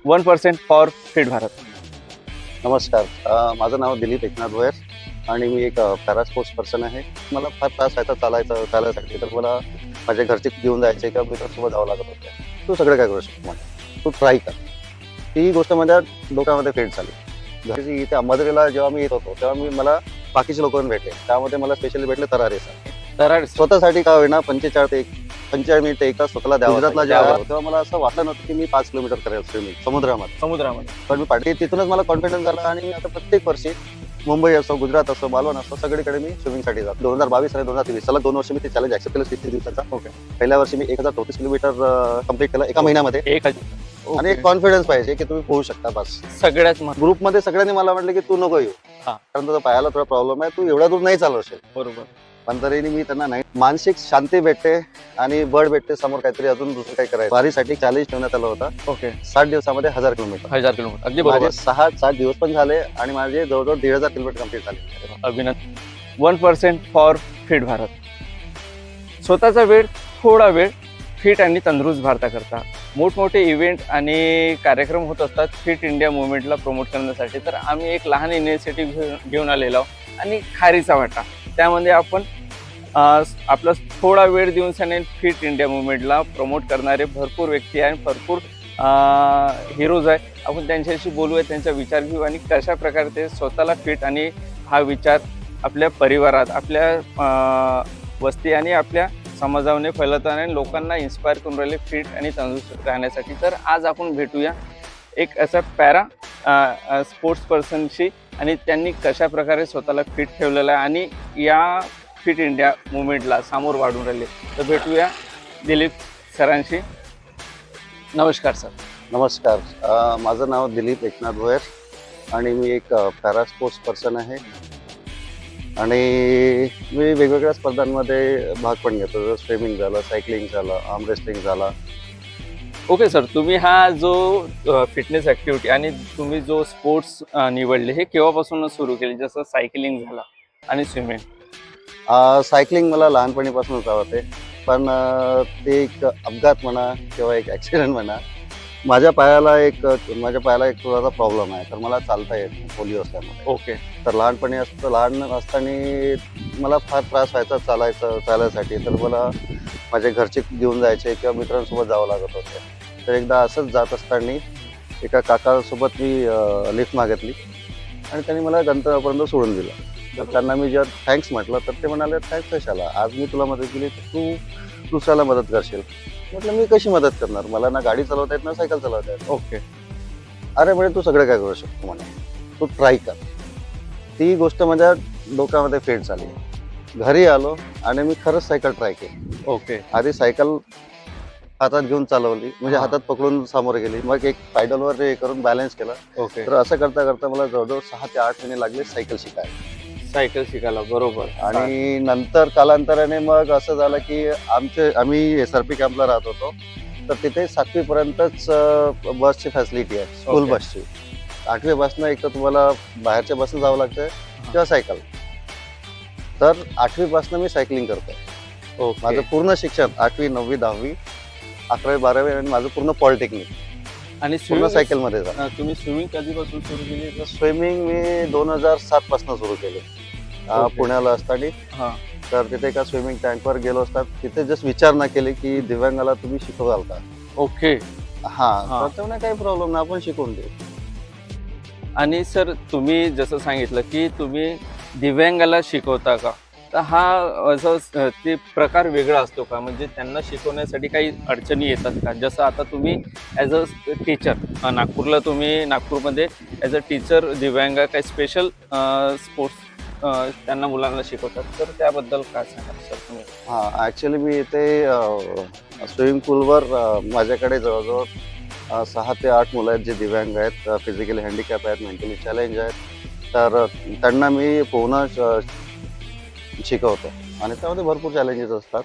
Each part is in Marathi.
1% फॉर फिट भारत. नमस्कार. माझं नाव दिलीप एकनाथ भोयर आणि मी एक पॅरा स्पोर्ट्स पर्सन आहे. मला फार त्रास व्हायचा चालायसाठी, तर मला माझ्या घरचे घेऊन जायचे किंवा मित्रांसोबत जावं लागत होतं. तू सगळं काय करू शकतो मला, तू ट्राय कर. ही गोष्ट माझ्या डोक्यामध्ये फिट झाली. घरी इथे अंबाझरीला जेव्हा मी येत होतो तेव्हा मला बाकीचे लोक भेटले. त्यामध्ये मला स्पेशली भेटले तरारे सर. तर स्वतःसाठी का होईना 45 मिनिटं एक तास स्वतःला द्यावं. गुजरातला जेव्हा तेव्हा मला असं वाटलं नव्हतं की मी 5 किलोमीटर करेल स्विमिंग समुद्रामध्ये. पण मी पाठी तिथूनच मला कॉन्फिडन्स झाला आणि मी आता प्रत्येक वर्षी मुंबई असो, गुजरात असो, मालवण असो, सगळीकडे मी स्विमिंगसाठी जातो. 2022 आणि 2023 सलग 2 वर्ष मी ते चॅलेंज ऍक्सेप्ट केलं 30 दिवसाचा. ओके. पहिल्या वर्षी मी 1034 किलोमीटर कम्प्लीट केलं एका महिन्यामध्ये. आणि एक एक कॉन्फिडन्स पाहिजे की तुम्ही पोहू शकता. बस सगळ्यात ग्रुपमध्ये सगळ्यांनी मला म्हटलं की तू नको येऊ, हा. कारण तुझा पायाला थोडा प्रॉब्लेम आहे, तू एवढा दूर नाही चालवशील. बरोबर. पण तरी मी त्यांना नाही, मानसिक शांती भेटते आणि बळ भेटते. समोर काहीतरी अजून दुसरं काही करायचं. वारीसाठी चॅलेंज ठेवण्यात आलं होता. ओके. 60 दिवसामध्ये 1000 किलोमीटर. 1000 किलोमीटर. अगदी माझे बरोबर. 6-7 दिवस पण झाले आणि माझे जवळजवळ 1500 किलोमीटर कम्प्लीट झाले. अभिनंदन. 1% फॉर फिट भारत. स्वतःचा वेळ, थोडा वेळ फिट आणि तंदुरुस्त भारताकरता मोठमोठे इव्हेंट आणि कार्यक्रम होत असतात फिट इंडिया मुवमेंटला प्रमोट करण्यासाठी. तर आम्ही एक लहान इनिशिएटिव्ह घेऊन आलेलो आहोत आणि खारीचा वाटा. त्यामध्ये आपण आपला थोडा वेळ देऊन सनेल फिट इंडिया मुवमेंटला प्रमोट करणारे भरपूर व्यक्ती आहे आणि भरपूर हिरोज आहे. आपण त्यांच्याशी बोलूया, त्यांचा विचार घेऊ आणि कशा प्रकारे ते स्वतःला फिट आणि हा विचार आपल्या परिवारात, आपल्या वस्ती आणि आपल्या समाजाने फैलवताना लोकांना इन्स्पायर करून राहिले फिट आणि तंदुरुस्त राहण्यासाठी. तर आज आपण भेटूया एक असा पॅरा स्पोर्ट्स पर्सनशी आणि त्यांनी कशा प्रकारे स्वतःला फिट ठेवलेलं आहे आणि या फिट इंडिया मुवमेंटला सामोर वाढून राहिले. तर भेटूया दिलीप सरांशी. नमस्कार सर. नमस्कार. माझं नाव दिलीप एकनाथ भोयर आणि मी एक पॅरा स्पोर्ट्स पर्सन आहे आणि मी वेगवेगळ्या स्पर्धांमध्ये भाग पण घेतो. जसं स्विमिंग झालं, सायकलिंग झालं, आर्म रेसलिंग झाला. ओके सर, तुम्ही हा जो फिटनेस ॲक्टिव्हिटी आणि तुम्ही जो स्पोर्ट्स निवडले हे केव्हापासून सुरू केले, जसं सायकलिंग झालं आणि स्विमिंग? सायकलिंग मला लहानपणीपासूनच आवडते, पण ते एक अपघात म्हणा किंवा एक ॲक्सिडेंट म्हणा, माझ्या पायाला एक थोडासा प्रॉब्लेम आहे. तर मला चालता येत नाही पोलिओ असल्यामुळे. ओके. तर लहान असताना मला फार त्रास व्हायचा चालायसाठी. तर मला माझ्या घरचे घेऊन जायचे किंवा मित्रांसोबत जावं लागत होतं. तर एकदा असंच जात असताना एका काकासोबत मी लिफ्ट मागितली आणि त्यांनी मला गंतव्यापर्यंत सोडून दिलं. तर त्यांना मी जेव्हा थँक्स म्हटलं तर ते म्हणाले, थँक्स कशाला, आज मी तुला मदत केली तर तू दुसऱ्याला मदत करशील. म्हटलं मी कशी मदत करणार, मला ना गाडी चालवता येत ना सायकल चालवता येत. ओके. अरे म्हणजे तू सगळं काय करू शकतो म्हणे, तू ट्राय कर. ती गोष्ट माझ्या डोक्यामध्ये फिट झाली. घरी आलो आणि मी खरंच सायकल ट्राय केली. ओके. आधी सायकल हातात घेऊन चालवली, म्हणजे हा. हातात पकडून समोर गेली, मग एक पॅडलवर हे करून बॅलन्स केला. ओके. तर असं करता करता मला जवळजवळ 6 ते 8 महिने लागले सायकल शिकायला. सायकल शिकायला. बरोबर. आणि नंतर कालांतराने मग असं झालं की आम्ही SRP कॅम्पला राहत होतो. तर तिथे 7वी पर्यंतच बसची फॅसिलिटी आहे, स्कूल ओके. बसची. 8वी पासून एक तर तुम्हाला बाहेरच्या बसनं जावं लागतं किंवा सायकल. तर 8वी पासून मी सायकलिंग करतोय. ओके. माझं पूर्ण शिक्षण 8वी 9वी 10वी 11वी 12वी आणि माझं पूर्ण पॉलिटेक्निक आणि पूर्ण स्विमिंग सायकलमध्ये झालं. तुम्ही स्विमिंग कधीपासून सुरू केली? स्विमिंग मी 2007 पासून सुरू केली. ओके. पुण्याला असताना. हां. तर तिथे एका स्विमिंग टँकवर गेलो असतात. तिथे जस्ट विचार ना केले की दिव्यांगाला तुम्ही शिकवाल का. ओके. हा. हा. तर तेव्हा काही प्रॉब्लेम नाही, आपण शिकवून देऊ. आणि सर तुम्ही जसं सांगितलं की तुम्ही दिव्यांगाला शिकवता का, तर हा असं ते प्रकार वेगळा असतो का, म्हणजे त्यांना शिकवण्यासाठी काही अडचणी येतात का? जसं आता तुम्ही ॲज अ टीचर नागपूरमध्ये ॲज अ टीचर दिव्यांग काही स्पेशल स्पोर्ट्स त्यांना मुलांना शिकवतात, तर त्याबद्दल काय सांगाल सर तुम्ही? हा, ॲक्च्युली मी इथे स्विमिंग पूलवर माझ्याकडे जवळजवळ 6 ते 8 मुलं आहेत जे दिव्यांग आहेत, फिजिकली हँडिकॅप आहेत, मेंटली चॅलेंज आहेत. तर त्यांना मी पोहणं शिकवतो आणि त्यामध्ये भरपूर चॅलेंजेस असतात.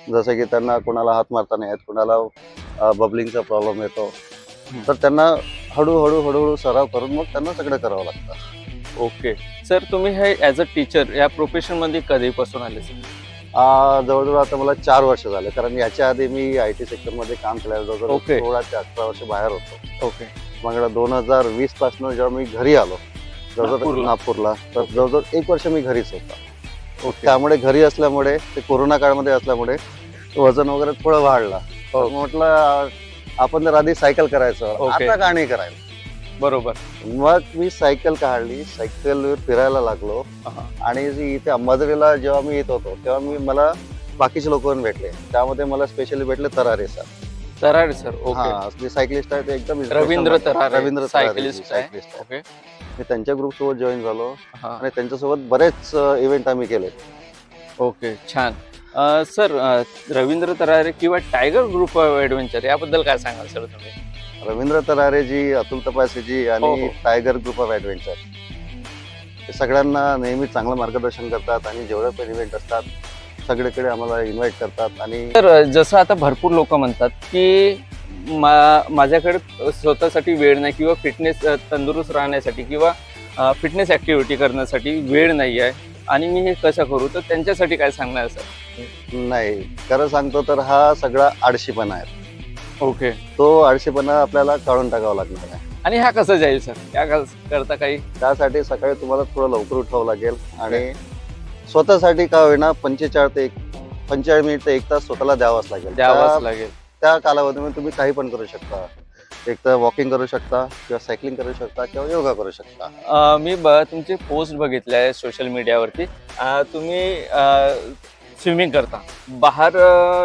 जसं की त्यांना कोणाला हात मारता नाही येत, कोणाला बबलिंगचा प्रॉब्लेम येतो. तर त्यांना हळूहळू सराव करून मग त्यांना सगळं करावं लागतं. ओके. सर तुम्ही हे ॲज अ टीचर या प्रोफेशनमध्ये कधीपासून आले सर? जवळजवळ आता मला 4 वर्ष झाले, कारण याच्या आधी मी IT सेक्टरमध्ये काम केलं. जवळजवळ Okay. 16 ते 18 वर्ष बाहेर होतो. ओके. मग 2020 पासून जेव्हा मी घरी आलो नागपूरला. नागपूरला, तर Okay. जवळजवळ 1 वर्ष मी घरीच होता. ओके. त्यामुळे घरी असल्यामुळे, ते कोरोना काळामध्ये असल्यामुळे वजन वगैरे थोडं वाढलं. तर म्हटलं आपण तर आधी सायकल करायचं, Okay. आता का नाही करायचं. बरोबर. मग मी सायकल काढली, सायकलवर फिरायला लागलो. हा. आणि इथे अंबाझरीला जेव्हा मी येत होतो तेव्हा मला बाकीचे लोक पण भेटले. त्यामध्ये मला स्पेशली भेटले तरारे सर. तरारे सर. ओके. जे सायकलिस्ट आहे ते एकदम रवींद्र तरारे. रवींद्र सायकलिस्ट आहे. सायकलिस्ट आहे. ओके. मी त्यांच्या ग्रुप सोबत जॉईन झालो हा. आणि त्यांच्यासोबत बरेच इव्हेंट आम्ही केले. ओके. छान. सर, रवींद्र तरारे किंवा टायगर ग्रुप ऑफ ॲडव्हेंचर याबद्दल काय सांगाल सर तुम्ही? रवींद्र तरारेजी, अतुल तपासेजी हो, आणि हो. टायगर ग्रुप ऑफ ॲडव्हेंचर हे सगळ्यांना नेहमी चांगलं मार्गदर्शन करतात आणि जेवढे पण इव्हेंट असतात सगळीकडे आम्हाला इन्व्हाइट करतात. आणि तर जसं आता भरपूर लोक म्हणतात की माझ्याकडे स्वतःसाठी वेळ नाही किंवा फिटनेस तंदुरुस्त राहण्यासाठी किंवा फिटनेस ॲक्टिव्हिटी करण्यासाठी वेळ नाही आहे आणि मी हे कसं करू, तर त्यांच्यासाठी काय सांगणार सर? नाही, खरं सांगतो तर हा सगळा आळशीपणा आहे. ओके. तो आळशीपणा आपल्याला काढून टाकावा लागणार आहे. आणि हा कसं जाईल सर? या करता काही? त्यासाठी सकाळी तुम्हाला थोडं लवकर उठावं लागेल आणि स्वतःसाठी का होईना 45 मिनिट ते 1 तास स्वतःला द्यावाच लागेल. द्यावाच लागेल. त्या कालावधीमध्ये तुम्ही काही पण करू शकता. एक तर वॉकिंग करू शकता किंवा सायकलिंग करू शकता किंवा योगा करू शकता. मी तुमचे पोस्ट बघितले आहे सोशल मीडियावरती. तुम्ही स्विमिंग करता बाहेर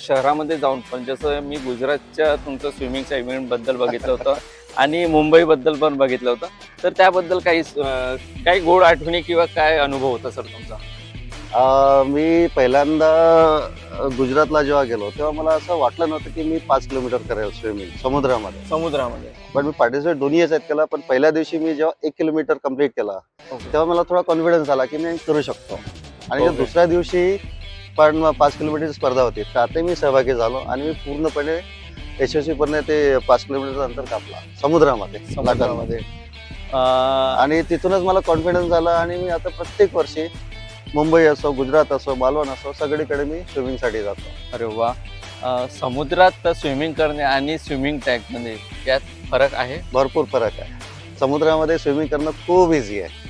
शहरामध्ये जाऊन पण. जसं मी गुजरातच्या तुमचं स्विमिंगच्या इव्हेंटबद्दल बघितलं होतं आणि मुंबईबद्दल पण बघितलं होतं. तर त्याबद्दल काही गोड आठवणी किंवा काय अनुभव होता सर तुमचा? मी पहिल्यांदा गुजरातला जेव्हा गेलो तेव्हा मला असं वाटलं नव्हतं की मी 5 किलोमीटर करेल स्विमिंग समुद्रामध्ये. पण मी पार्टिसिपेट दोन्ही याच्यात केला. पण पहिल्या दिवशी मी जेव्हा 1 किलोमीटर कम्प्लीट केला तेव्हा मला थोडा कॉन्फिडन्स आला की मी करू शकतो. आणि Okay. दुसऱ्या दिवशी पण 5 किलोमीटरची स्पर्धा होती, त्यातही मी सहभागी झालो आणि मी पूर्णपणे यशस्वीपणे ते 5 किलोमीटरचं अंतर कापला समुद्रामध्ये. समुद्रामध्ये. आणि तिथूनच मला कॉन्फिडन्स आला आणि मी आता प्रत्येक वर्षी मुंबई असो, गुजरात असो, मालवण असो, सगळीकडे मी स्विमिंगसाठी जातो. अरे वा. समुद्रात स्विमिंग करणे आणि स्विमिंग टँकमध्ये यात फरक आहे? भरपूर फरक आहे. समुद्रामध्ये स्विमिंग करणं खूप इझी आहे.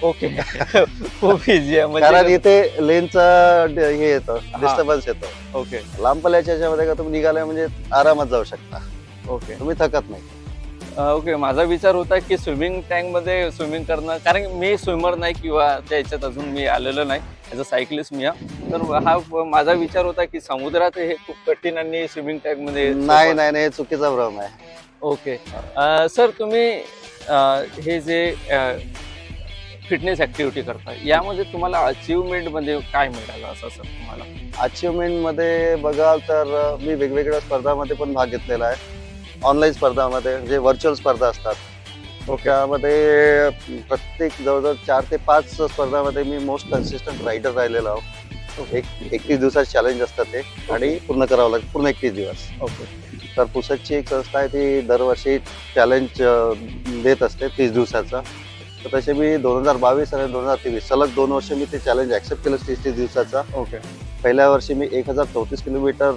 ओके. खूप इझी आहे कारण म्हणजे. इथे लेनचं हे येतं, डिस्टर्बन्स येतो. ओके. लांब पल्ल्याच्या याच्यामध्ये का तुम्ही निघाले म्हणजे आरामात जाऊ शकता, ओके. तुम्ही थकत नाही. ओके. माझा विचार होता की स्विमिंग टँकमध्ये स्विमिंग करणं, कारण मी स्विमर नाही किंवा त्या ह्याच्यात अजून मी आलेलो नाही, ॲज अ सायकलिस्ट मी आहे. तर हा माझा विचार होता की समुद्रात हे खूप कठीण आणि स्विमिंग टँकमध्ये नाही नाही नाही, चुकीचा भ्रम आहे. ओके. सर, तुम्ही हे जे फिटनेस ॲक्टिव्हिटी करता यामध्ये तुम्हाला अचिव्हमेंटमध्ये काय मिळालं असं सर तुम्हाला? अचिव्हमेंटमध्ये बघाल तर मी वेगवेगळ्या स्पर्धामध्ये पण भाग घेतलेला आहे. ऑनलाईन स्पर्धामध्ये जे व्हर्च्युअल स्पर्धा असतात, त्यामध्ये प्रत्येक जवळजवळ 4 ते 5 स्पर्धामध्ये मी मोस्ट कन्सिस्टंट रायडर राहिलेलो आहोत. 31 दिवसाचे चॅलेंज असतात ते आणि पूर्ण करावं लागतं, पूर्ण 31 दिवस. ओके. तर पुसदची एक संस्था आहे, ती दरवर्षी चॅलेंज देत असते 30 दिवसाचा. तर तसे मी 2022 आणि 2023 सलग 2 वर्ष मी ते चॅलेंज ऍक्सेप्ट केलं 30 दिवसाचा. ओके. पहिल्या वर्षी मी 1034 किलोमीटर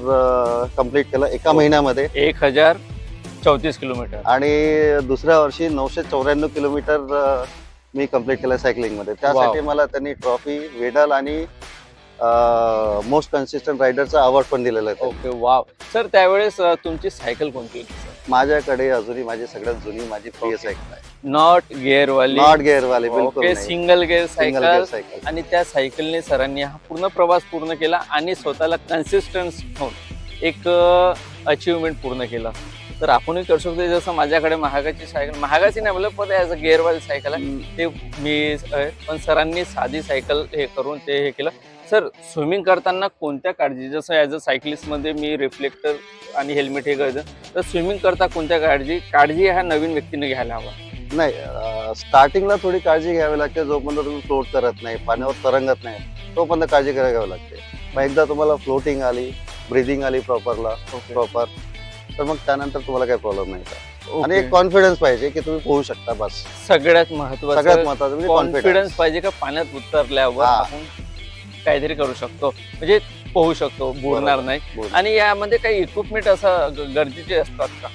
कम्प्लीट केलं एका महिन्यामध्ये 1034 किलोमीटर. आणि दुसऱ्या वर्षी 994 किलोमीटर मी कम्प्लीट केलं सायकलिंगमध्ये. त्यासाठी मला त्यांनी ट्रॉफी, मेडल आणि मोस्ट कन्सिस्टंट रायडरचा अवॉर्ड पण दिलेला आहे. ओके. वाव. सर, त्यावेळेस तुमची सायकल कोणती होती सर? माझ्याकडे अजूनही माझी सगळ्यात जुनी माझी प्रिय सायकल आहे. नॉट गिअरवाली? नॉट गिअरवाली, बिलकुल ओके. नाही. Single gear single gear cycle. Cycle. आणि त्या सायकलने सरांनी हा पूर्ण प्रवास पूर्ण केला आणि स्वतःला कन्सिस्टन्स ठेवून एक अचिव्हमेंट पूर्ण केला. तर आपणही करू शकतो. जसं माझ्याकडे महागाची सायकल, महागाची नाही म्हणलं पण ॲज अ गिअरवाली सायकल आहे, ते मी पण सरांनी साधी सायकल हे करून ते हे केलं. सर, स्विमिंग करताना कोणत्या काळजी, जसं ॲज अ सायकलिस्टमध्ये मी रिफ्लेक्टर आणि हेल्मेट हे करतं, तर स्विमिंग करता कोणत्या काळजी ह्या नवीन व्यक्तीने घ्यायला हवा? नाही, स्टार्टिंगला थोडी काळजी घ्यावी लागते. जोपर्यंत तुम्ही फ्लोट करत नाही, पाण्यावर तरंगत नाही, तोपर्यंत काळजी घ्यावी लागते. मग एकदा तुम्हाला फ्लोटिंग आली, ब्रिदिंग आली प्रॉपर, तर मग त्यानंतर तुम्हाला काही प्रॉब्लेम नाही का. आणि एक कॉन्फिडन्स पाहिजे की तुम्ही पोहू शकता, बस. सगळ्यात महत्वाचं महत्वाचं म्हणजे कॉन्फिडन्स पाहिजे का पाण्यात उतरल्यावर हा. आपण काहीतरी करू शकतो, म्हणजे पोहू शकतो, बुडणार नाही. बोल. आणि यामध्ये काही इक्विपमेंट असं गरजेचे असतात का?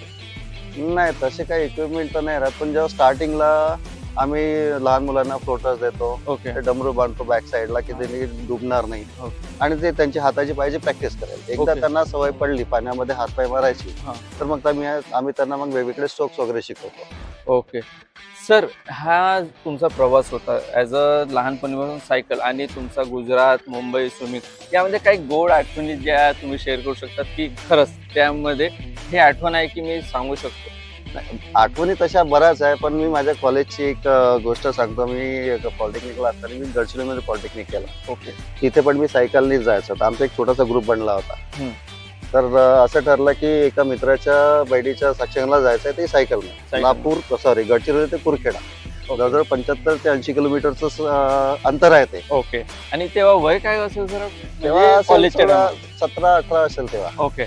नाही तसे काही इक्विपमेंट तर नाही राहत, पण जेव्हा स्टार्टिंगला आम्ही लहान मुलांना फ्लोटर्स देतो, ओके. ते डमरू बांधतो बॅक साईडला की त्यांनी डुबणार नाही ओके. आणि ते त्यांची हाताची पायाची प्रॅक्टिस करेल. एकदा ओके. त्यांना सवय पडली पाण्यामध्ये हातपाय मारायची, हा. तर मग आम्ही त्यांना मग वेगवेगळे स्ट्रोक्स वगैरे शिकवतो. ओके सर, हा तुमचा प्रवास होता ॲज अ लहानपणीपासून सायकल, आणि तुमचा गुजरात, मुंबई, स्विमिंग, यामध्ये काही गोड आठवणी ज्या तुम्ही शेअर करू शकतात की खरंच त्यामध्ये हे आठवण आहे की मी सांगू शकतो? आठवणी तशा बऱ्याच आहे, पण मी माझ्या कॉलेजची एक गोष्ट सांगतो. मी पॉलिटेक्निकला असताना मी गडचिरोलीमध्ये पॉलिटेक्निक केला. ओके. तिथे पण मी सायकलनीच जायचो. तर आमचा एक छोटासा ग्रुप बनला होता. हम्म. तर असं ठरलं की एका मित्राच्या बैडीच्या साक्षगंधला जायचंय, ते सायकलने गडचिरोली ते कुरखेडा, जवळजवळ 75 ते 80 किलोमीटरचं अंतर आहे ते. ओके. आणि तेव्हा वय काय असेल सर? तेव्हा असेल कॉलेजच्या थोडा 17-18 असेल तेव्हा. ओके.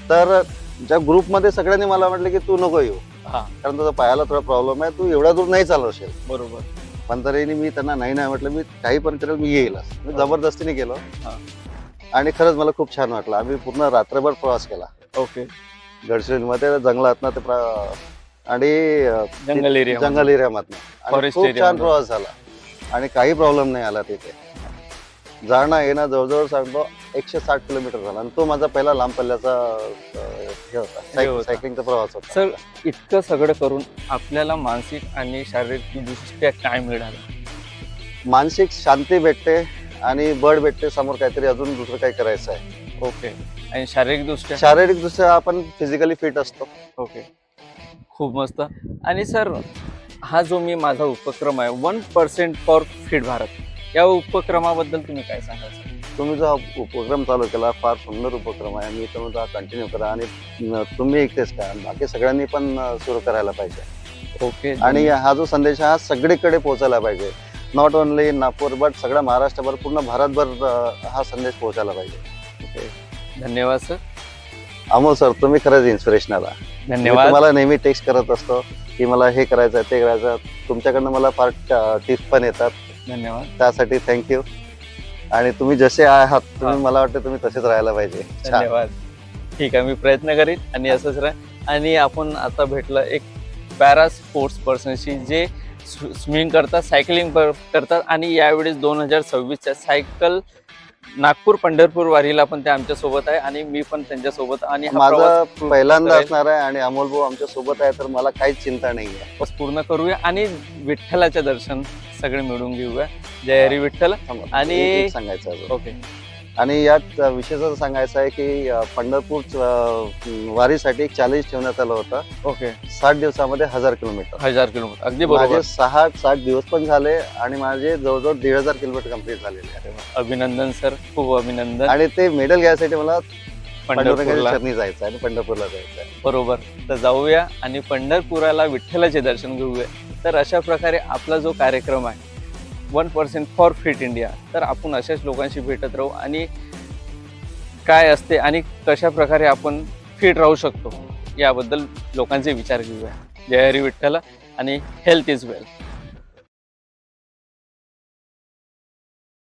तर ज्या ग्रुपमध्ये सगळ्यांनी मला म्हटलं की तू नको येऊ, हा. कारण तुझा पायाला थोडा प्रॉब्लेम आहे, तू एवढ्या दूर नाही चालवशील. बरोबर. पण तरी मी त्यांना नाही म्हटलं, मी काही पण करेल, मी येईलच. मी जबरदस्तीने गेलो हा. आणि खरंच मला खूप छान वाटलं. आम्ही पूर्ण रात्रभर प्रवास केला ओके. गडचिरोलीमध्ये, जंगलातनं ते आणि जंगल एरिया. जंगल एरियामधनं, आणि Forest खूप area छान मध्ये. प्रवास झाला आणि काही प्रॉब्लेम नाही आला तिथे. जाणं येणं जवळजवळ सांगतो 160 किलोमीटर झाला, आणि तो माझा पहिला लांब पल्ल्याचा हे होता, होता. सायकलिंगचा प्रवास होता. सर, इतकं सगळं करून आपल्याला मानसिक आणि शारीरिक दृष्ट्या काय मिळालं? मानसिक शांती भेटते आणि बळ भेटते, समोर काहीतरी अजून दुसरं काही करायचं आहे. ओके. आणि शारीरिक दृष्ट्या? शारीरिक दृष्ट्या आपण फिजिकली फिट असतो. ओके. खूप मस्त. आणि सर, हा जो मी माझा उपक्रम आहे 1% फॉर फिट भारत, या उपक्रमाबद्दल तुम्ही काय सांगाल? तुम्ही जो हा उपक्रम चालू केला, फार सुंदर उपक्रम आहे. मी तुम्ही हा कंटिन्यू करा, आणि तुम्ही एकटेच का, बाकी सगळ्यांनी पण सुरू करायला पाहिजे. ओके. आणि हा जो संदेश हा सगळीकडे पोहोचायला पाहिजे, नॉट ओनली नागपूर बट सगळ्या महाराष्ट्रभर, पूर्ण भारतभर हा संदेश पोहोचायला पाहिजे. ओके. धन्यवाद सर. अमोल सर, तुम्ही खरंच इन्स्पिरेशनल आहे. मी धन्यवाद. तुम्हाला नेहमी टेक्स्ट करत असतो की मला हे करायचं आहे, ते करायचं आहे. तुमच्याकडनं मला फार टिप्स पण येतात, धन्यवाद. त्यासाठी थँक्यू. आणि तुम्ही जसे आहात, तुम्ही हा. मला वाटतं तुम्ही तसेच राहायला पाहिजे. छान. धन्यवाद. ठीक आहे, मी प्रयत्न करीन आणि असंच राह. आणि आपण आता भेटलं एक पॅरा स्पोर्ट्स पर्सनशी, जे स्विमिंग करतात, सायकलिंग करतात, आणि यावेळेस 2026च्या सायकल नागपूर पंढरपूर वारीला पण ते आमच्या सोबत आहे, आणि मी पण त्यांच्या सोबत. आणि हा माझा प्रवास पहिल्यांदा करेल. असणार आहे, आणि अमोल भाऊ आमच्या सोबत आहे, तर मला काहीच चिंता नाही आहे. प्रवास पूर्ण करूया आणि विठ्ठलाचे दर्शन सगळे मिळून घेऊया. जय हरी विठ्ठल. आणि एक सांगायचं आहे अजून. ओके. आणि यात विशेष सांगायचं आहे की पंढरपूर वारीसाठी एक चॅलेंज ठेवण्यात आलं होतं. ओके. 60 दिवसामध्ये 1000 किलोमीटर. 1000 किलोमीटर, अगदी माझे बरोबर. 6-7 दिवस पण झाले, आणि माझे जवळजवळ 1500 किलोमीटर कम्प्लीट झालेले आहे. अभिनंदन सर, खूप अभिनंदन. आणि ते मेडल घ्यायसाठी मला पंढरपूरला चरणी जायचं आहे आणि पंढरपूरला जायचं आहे. बरोबर. तर जाऊया आणि पंढरपुराला विठ्ठलाचे दर्शन घेऊया. तर अशा प्रकारे आपला जो कार्यक्रम आहे 1% फॉर फिट इंडिया, तर आपण अशाच लोकांशी भेटत राहू, आणि काय असते आणि कशा प्रकारे आपण फिट राहू शकतो याबद्दल लोकांचे विचार घेऊया. जय हरी विठ्ठल, आणि हेल्थ इज वेल्थ.